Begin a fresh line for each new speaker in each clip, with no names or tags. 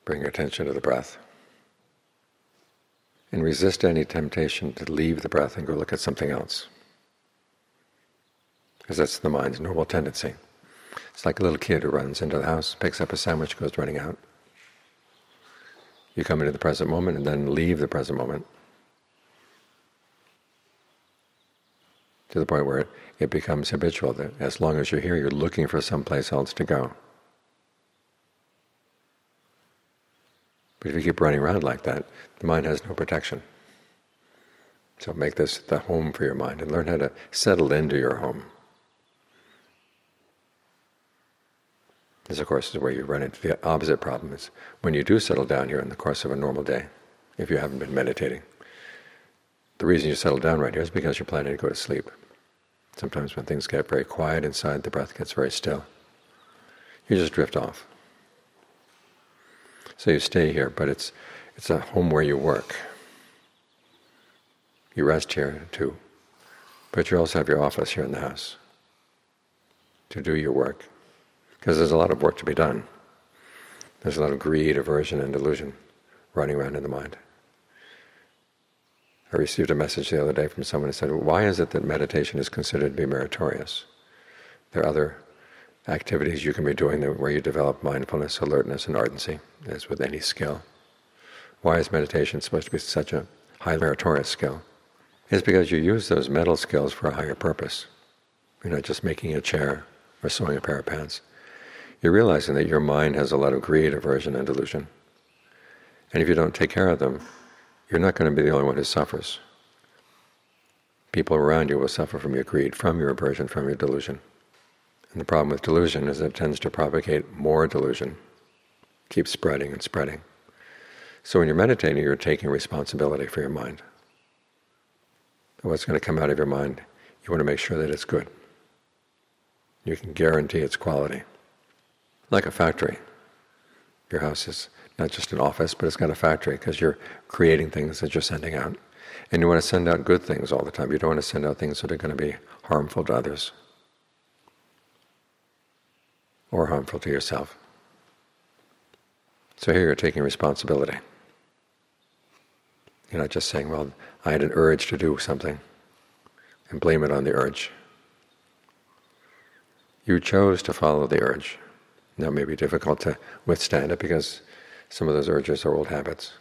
Bring your attention to the breath. And resist any temptation to leave the breath and go look at something else. Because that's the mind's normal tendency. It's like a little kid who runs into the house, picks up a sandwich, goes running out. You come into the present moment and then leave the present moment to the point where it becomes habitual that as long as you're here, you're looking for someplace else to go. But if you keep running around like that, the mind has no protection. So make this the home for your mind and learn how to settle into your home. This, of course, is where you run into the opposite problem, is when you do settle down here in the course of a normal day, if you haven't been meditating. The reason you settle down right here is because you're planning to go to sleep. Sometimes when things get very quiet inside, the breath gets very still. You just drift off. So you stay here, but it's a home where you work. You rest here too, but you also have your office here in the house to do your work. Because there's a lot of work to be done. There's a lot of greed, aversion, and delusion running around in the mind. I received a message the other day from someone who said, why is it that meditation is considered to be meritorious? There are other activities you can be doing where you develop mindfulness, alertness, and ardency, as with any skill. Why is meditation supposed to be such a high meritorious skill? It's because you use those mental skills for a higher purpose. You're not just making a chair or sewing a pair of pants. You're realizing that your mind has a lot of greed, aversion, and delusion. And if you don't take care of them, you're not going to be the only one who suffers. People around you will suffer from your greed, from your aversion, from your delusion. And the problem with delusion is that it tends to propagate more delusion, keeps spreading and spreading. So when you're meditating, you're taking responsibility for your mind. What's going to come out of your mind, you want to make sure that it's good. You can guarantee its quality. Like a factory. Your house is not just an office, but it's got a factory because you're creating things that you're sending out. And you want to send out good things all the time. You don't want to send out things that are going to be harmful to others or harmful to yourself. So here you're taking responsibility. You're not just saying, well, I had an urge to do something and blame it on the urge. You chose to follow the urge. Now it may be difficult to withstand it because some of those urges are old habits.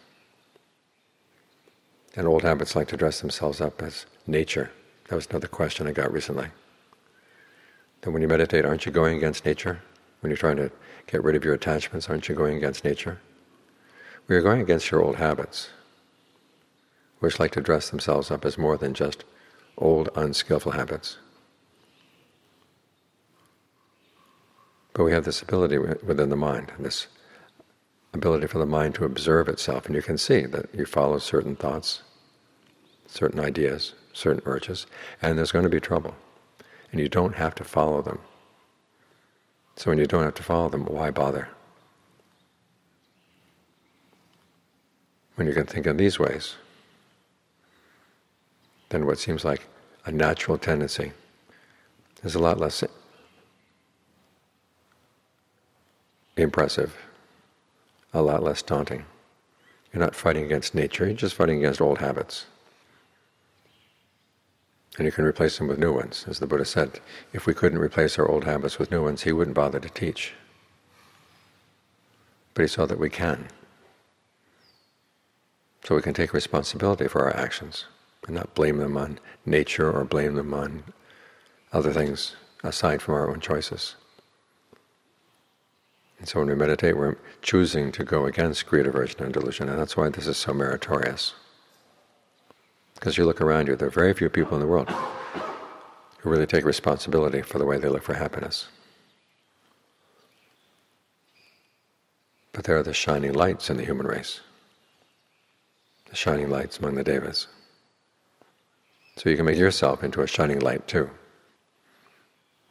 And old habits like to dress themselves up as nature. That was another question I got recently. That when you meditate, aren't you going against nature? When you're trying to get rid of your attachments, aren't you going against nature? Well, you're going against your old habits, which like to dress themselves up as more than just old, unskillful habits. But we have this ability within the mind, this ability for the mind to observe itself, and you can see that you follow certain thoughts, certain ideas, certain urges, and there's going to be trouble. And you don't have to follow them. So when you don't have to follow them, why bother? When you can think in these ways, then what seems like a natural tendency is a lot less impressive, a lot less daunting. You're not fighting against nature, you're just fighting against old habits. And you can replace them with new ones. As the Buddha said, if we couldn't replace our old habits with new ones, he wouldn't bother to teach. But he saw that we can. So we can take responsibility for our actions and not blame them on nature or blame them on other things aside from our own choices. And so when we meditate, we're choosing to go against greed, aversion, and delusion, and that's why this is so meritorious. Because you look around you, there are very few people in the world who really take responsibility for the way they look for happiness. But there are the shining lights in the human race, the shining lights among the devas. So you can make yourself into a shining light too.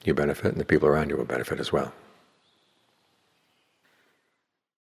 You benefit, and the people around you will benefit as well.